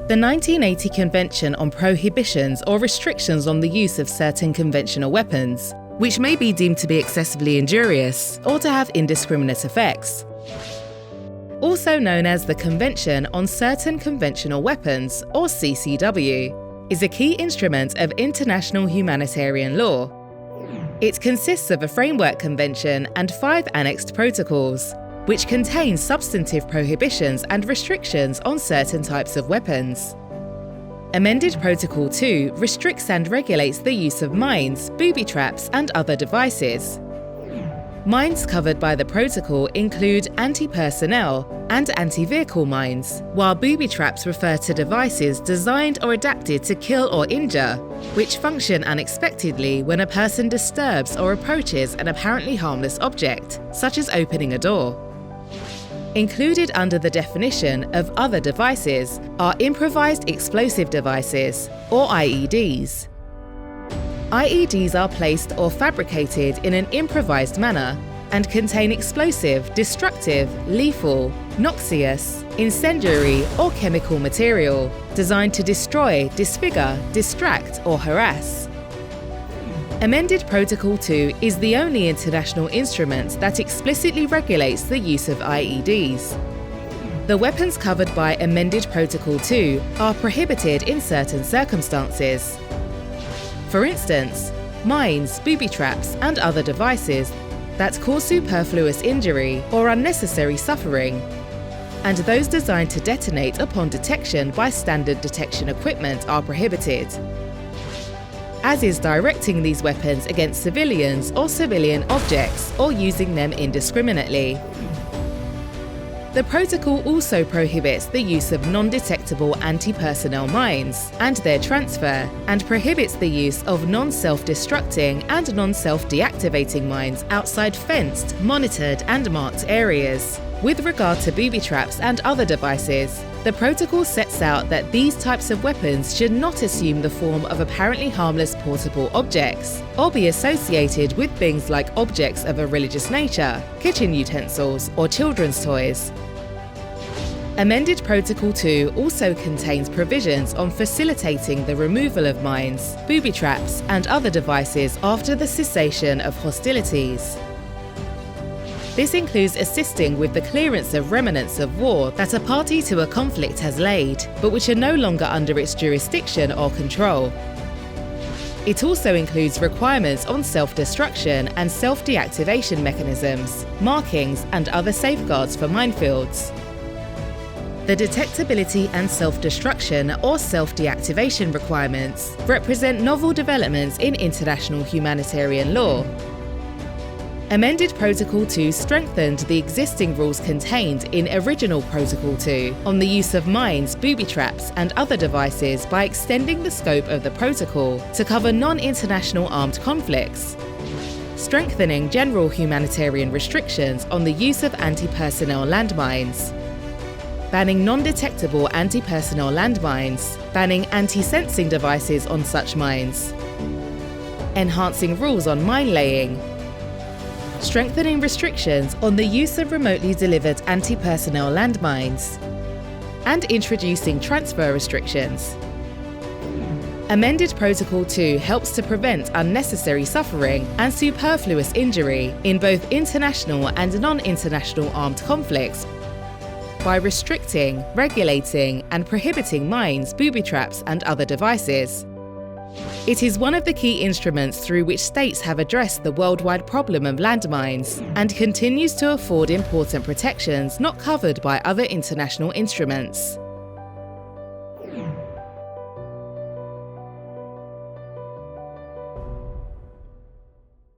The 1980 Convention on Prohibitions or Restrictions on the Use of Certain Conventional Weapons, which may be deemed to be excessively injurious or to have indiscriminate effects. Also known as the Convention on Certain Conventional Weapons, or CCW, is a key instrument of international humanitarian law. It consists of a framework convention and 5 annexed protocols, which contain substantive prohibitions and restrictions on certain types of weapons. Amended Protocol II restricts and regulates the use of mines, booby traps, and other devices. Mines covered by the protocol include anti-personnel and anti-vehicle mines, while booby traps refer to devices designed or adapted to kill or injure, which function unexpectedly when a person disturbs or approaches an apparently harmless object, such as opening a door. Included under the definition of other devices are improvised explosive devices, or IEDs. IEDs are placed or fabricated in an improvised manner and contain explosive, destructive, lethal, noxious, incendiary or chemical material designed to destroy, disfigure, distract or harass. Amended Protocol II is the only international instrument that explicitly regulates the use of IEDs. The weapons covered by Amended Protocol II are prohibited in certain circumstances. For instance, mines, booby traps, and other devices that cause superfluous injury or unnecessary suffering, and those designed to detonate upon detection by standard detection equipment are prohibited, as is directing these weapons against civilians or civilian objects or using them indiscriminately. The protocol also prohibits the use of non-detectable anti-personnel mines and their transfer, and prohibits the use of non-self-destructing and non-self-deactivating mines outside fenced, monitored and marked areas. With regard to booby traps and other devices, the protocol sets out that these types of weapons should not assume the form of apparently harmless portable objects, or be associated with things like objects of a religious nature, kitchen utensils, or children's toys. Amended Protocol II also contains provisions on facilitating the removal of mines, booby traps, and other devices after the cessation of hostilities. This includes assisting with the clearance of remnants of war that a party to a conflict has laid, but which are no longer under its jurisdiction or control. It also includes requirements on self-destruction and self-deactivation mechanisms, markings, and other safeguards for minefields. The detectability and self-destruction or self-deactivation requirements represent novel developments in international humanitarian law. Amended Protocol II strengthened the existing rules contained in Original Protocol II on the use of mines, booby traps, and other devices by extending the scope of the protocol to cover non-international armed conflicts, strengthening general humanitarian restrictions on the use of anti-personnel landmines, banning non-detectable anti-personnel landmines, banning anti-sensing devices on such mines, enhancing rules on mine laying, strengthening restrictions on the use of remotely delivered anti-personnel landmines, and introducing transfer restrictions. Amended Protocol II helps to prevent unnecessary suffering and superfluous injury in both international and non-international armed conflicts by restricting, regulating, and prohibiting mines, booby traps, and other devices. It is one of the key instruments through which states have addressed the worldwide problem of landmines and continues to afford important protections not covered by other international instruments.